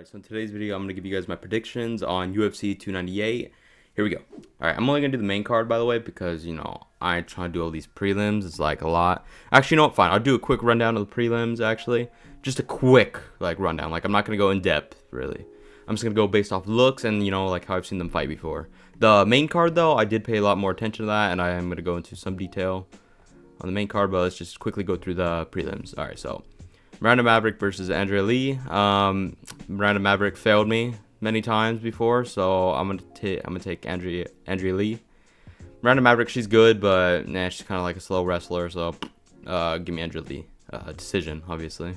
Alright, so in today's video, I'm going to give you guys my predictions on UFC 298. Here we go. Alright, I'm only going to do the main card, by the way, because, I ain't trying to do all these prelims. It's, like, a lot. Actually, you know what? Fine. I'll do a quick rundown of the prelims, actually. Just a quick, rundown. I'm not going to go in depth, really. I'm just going to go based off looks and, like, how I've seen them fight before. The main card, though, I did pay a lot more attention to that, and I am going to go into some detail on the main card, but let's just quickly go through the prelims. Alright, so Miranda Maverick versus Andrea Lee. Miranda Maverick failed me many times before, so I'm gonna take Andrea Lee. Miranda Maverick, she's good, but she's kind of like a slow wrestler, so give me Andrea Lee. Decision, obviously.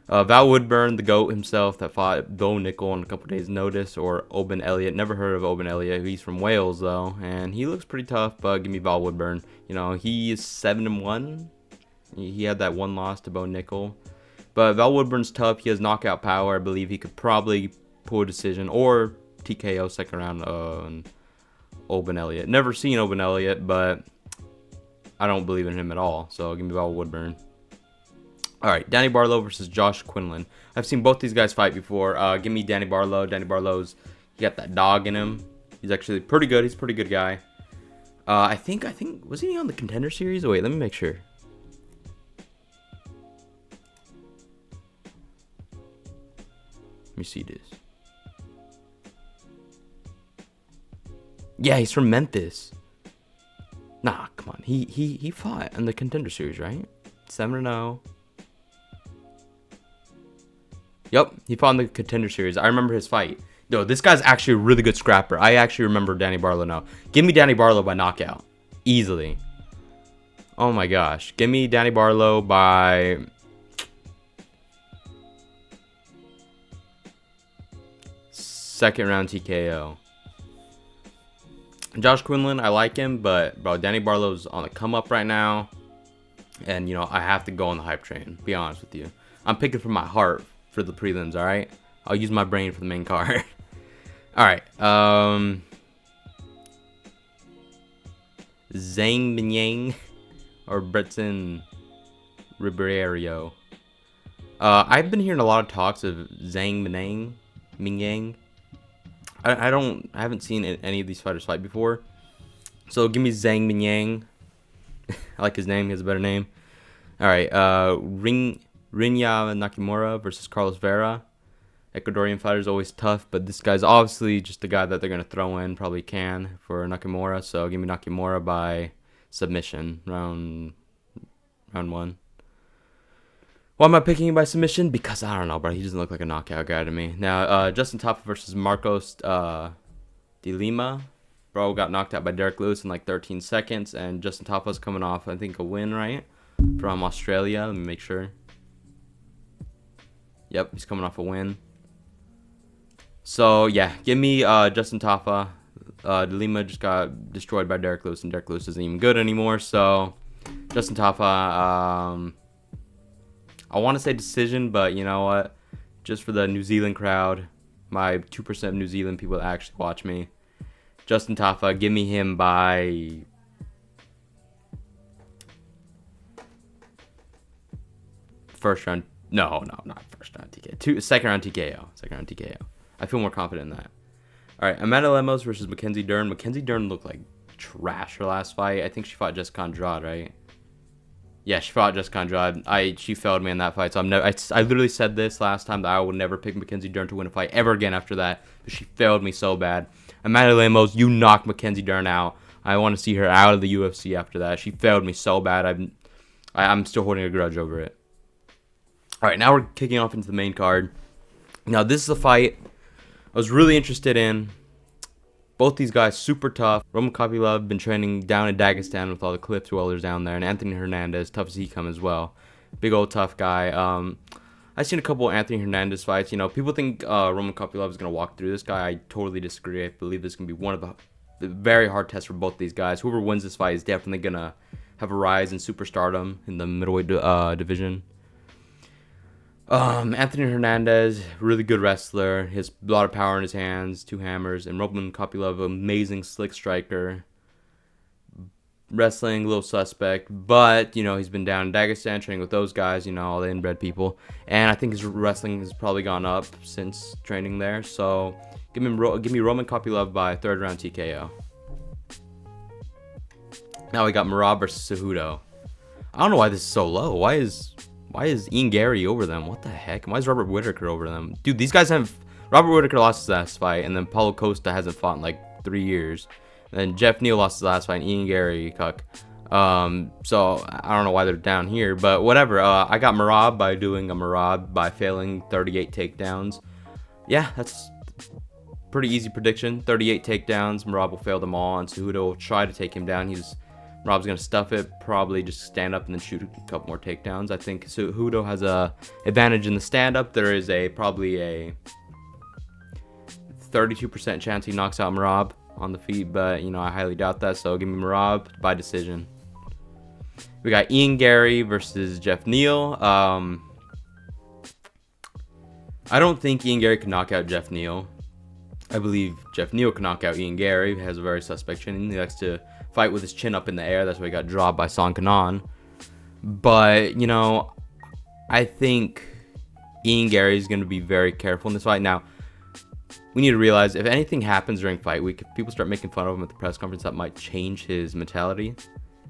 Val Woodburn, the GOAT himself, that fought Bo Nickel on a couple days' notice, or Oban Elliott. Never heard of Oban Elliott. He's from Wales, though, and he looks pretty tough, but give me Val Woodburn. He is 7-1. He had that one loss to Bo Nickel. But Val Woodburn's tough. He has knockout power. I believe he could probably pull a decision or TKO second round on Oban Elliott. Never seen Oban Elliott, but I don't believe in him at all. So give me Val Woodburn. Alright, Danny Barlow versus Josh Quinlan. I've seen both these guys fight before. Give me Danny Barlow. Danny Barlow's, he got that dog in him. He's actually pretty good. He's a pretty good guy. I think, was he on the Contender Series? Oh, wait, let me make sure. Let me see this. Yeah, he's from Memphis. Nah, come on. He fought in the Contender Series, right? 7-0. Yep, he fought in the Contender Series. I remember his fight. Yo, this guy's actually a really good scrapper. I actually remember Danny Barlow now. Give me Danny Barlow by knockout. Easily. Oh my gosh. Give me Danny Barlow by... second round TKO. Josh Quinlan, I like him, but bro, Danny Barlow's on the come up right now, and I have to go on the hype train. Be honest with you, I'm picking from my heart for the prelims. All right, I'll use my brain for the main card. All right, Zhang Minyang or Bretson Ribeiro. I've been hearing a lot of talks of Zhang Minyang. I haven't seen any of these fighters fight before. So give me Zhang Minyang. I like his name. He has a better name. Alright, Rinya Nakamura versus Carlos Vera. Ecuadorian fighter is always tough, but this guy's obviously just the guy that they're going to throw in. Probably can for Nakamura. So give me Nakamura by submission. Round 1. Why am I picking him by submission? Because I don't know, bro. He doesn't look like a knockout guy to me. Now, Justin Taffa versus Marcos de Lima. Bro got knocked out by Derek Lewis in like 13 seconds. And Justin Taffa's coming off, I think, a win, right? From Australia. Let me make sure. Yep, he's coming off a win. So, yeah. Give me Justin Taffa. De Lima just got destroyed by Derek Lewis. And Derek Lewis isn't even good anymore. So, Justin Taffa... I want to say decision, but you know what? Just for the New Zealand crowd, my 2% of New Zealand people that actually watch me, Justin Taffa, give me him by first round. No, not first round TKO. Second round TKO. Second round TKO. I feel more confident in that. All right, Amanda Lemos versus Mackenzie Dern. Mackenzie Dern looked like trash her last fight. I think she fought Jessica Andrade, right? Yeah, she fought Jessica Andrade. She failed me in that fight. So I literally said this last time that I would never pick Mackenzie Dern to win a fight ever again after that. But she failed me so bad. Amanda Lemos, you knocked Mackenzie Dern out. I want to see her out of the UFC after that. She failed me so bad. I'm still holding a grudge over it. All right, now we're kicking off into the main card. Now this is a fight I was really interested in. Both these guys super tough. Roman Kopylov been training down in Dagestan with all the cliff dwellers down there, and Anthony Hernandez, tough as he come as well. Big old tough guy. I've seen a couple of Anthony Hernandez fights. People think Roman Kopylov is gonna walk through this guy. I totally disagree. I believe this is gonna be one of the very hard tests for both these guys. Whoever wins this fight is definitely gonna have a rise in superstardom in the middleweight division. Anthony Hernandez, really good wrestler. He has a lot of power in his hands, 2 hammers. And Roman Kopylov, amazing slick striker. wrestling, a little suspect, but you know he's been down in Dagestan training with those guys, you know, all the inbred people, and I think his wrestling has probably gone up since training there. So give me Roman Kopylov by 3rd round TKO. Now we got Merab versus Cejudo. I don't know why this is so low. Why is Ian Gary over them? What the heck? Why is Robert Whittaker over them? Dude, these guys have... Robert Whittaker lost his last fight, and then Paulo Costa hasn't fought in like 3 years. And then Jeff Neal lost his last fight, and Ian Gary, cuck. So I don't know why they're down here, but whatever. I got Merab by doing a Merab by failing 38 takedowns. Yeah, that's pretty easy prediction. 38 takedowns. Merab will fail them all, and Cejudo will try to take him down. Rob's going to stuff it, probably just stand up and then shoot a couple more takedowns. I think Cejudo has a advantage in the stand-up. There is probably a 32% chance he knocks out Merab on the feet, but, you know, I highly doubt that, so give me Merab by decision. We got Ian Gary versus Jeff Neal. I don't think Ian Gary can knock out Jeff Neal. I believe Jeff Neal can knock out Ian Gary. He has a very suspect chin. He likes to fight with his chin up in the air. That's why he got dropped by Song Kanan. But, you know, I think Ian Gary is going to be very careful in this fight. Now, we need to realize if anything happens during fight week, if people start making fun of him at the press conference, that might change his mentality.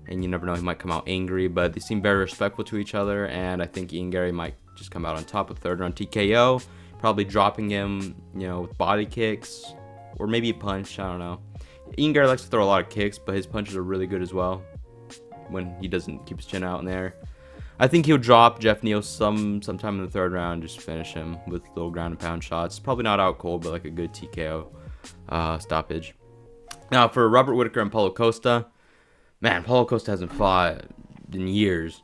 And you never know, he might come out angry. But they seem very respectful to each other. And I think Ian Gary might just come out on top with 3rd round TKO. Probably dropping him, you know, with body kicks. Or maybe a punch, I don't know. Ian Gary likes to throw a lot of kicks, but his punches are really good as well when he doesn't keep his chin out in there. I think he'll drop Jeff Neal sometime in the 3rd round, just finish him with little ground and pound shots. Probably not out cold, but like a good TKO stoppage. Now for Robert Whittaker and Paulo Costa, man, Paulo Costa hasn't fought in years.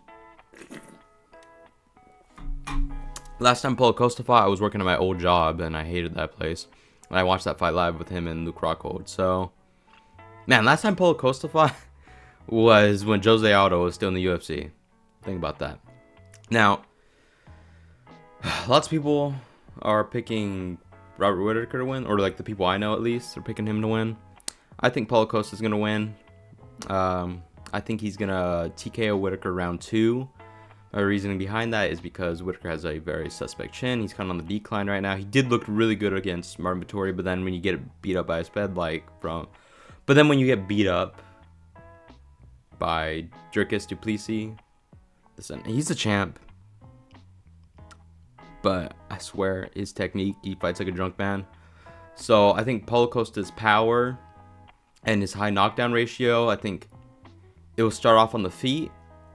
Last time Paulo Costa fought, I was working at my old job, and I hated that place. And I watched that fight live with him and Luke Rockhold, so... Man, last time Paulo Costa fought was when Jose Aldo was still in the UFC. Think about that. Now, lots of people are picking Robert Whittaker to win, or like the people I know at least are picking him to win. I think Paulo Costa is going to win. I think he's going to TKO Whittaker round 2. My reasoning behind that is because Whittaker has a very suspect chin. He's kind of on the decline right now. He did look really good against Martin Vettori, but then when you get beat up by a sped, but then when you get beat up by Dricus du Plessis, listen, he's a champ. But I swear, his technique, he fights like a drunk man. So I think Paulo Costa's power and his high knockdown ratio, I think it will start off on the feet.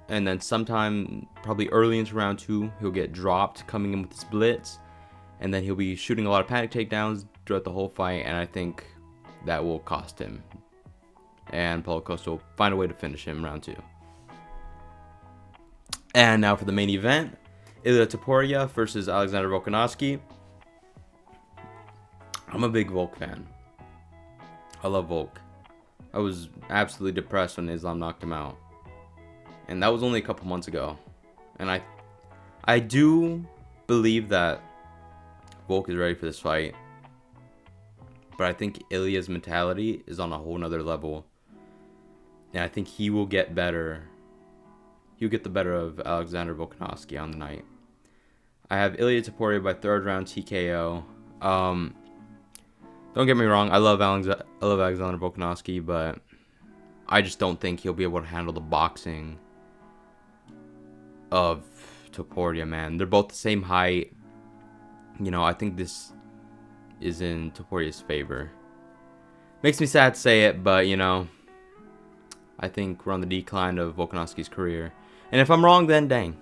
And then sometime, probably early into round 2, he'll get dropped, coming in with his blitz. And then he'll be shooting a lot of panic takedowns throughout the whole fight. And I think that will cost him. And Paulo Costa will find a way to finish him round 2. And now for the main event, Ilia Topuria versus Alexander Volkanovski. I'm a big Volk fan. I love Volk. I was absolutely depressed when Islam knocked him out. And that was only a couple months ago. And I do believe that Volk is ready for this fight. But I think Ilia's mentality is on a whole nother level. And I think he will get better. He'll get the better of Alexander Volkanovski on the night. I have Ilia Topuria by 3rd round TKO. Don't get me wrong, I love Alexander Volkanovski, but I just don't think he'll be able to handle the boxing of Topuria, man. They're both the same height. You know, I think this is in Topuria's favor. Makes me sad to say it, but, you know, I think we're on the decline of Volkanovski's career. And if I'm wrong, then dang.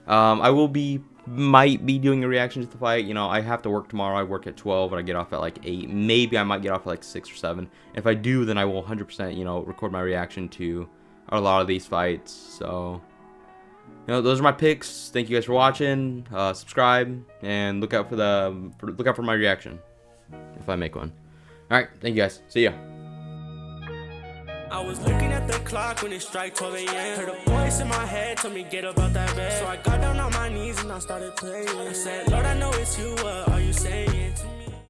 I might be doing a reaction to the fight. You know, I have to work tomorrow. I work at 12 and I get off at like 8. Maybe I might get off at like 6 or 7. If I do, then I will 100%, you know, record my reaction to a lot of these fights. So, you know, those are my picks. Thank you guys for watching. Subscribe and look out for my reaction if I make one. All right, thank you guys. See ya. I was looking at the clock when it struck 12 a.m. Heard a voice in my head told me get up out that bed. So I got down on my knees and I started praying. I said, Lord, I know it's you, what are you saying?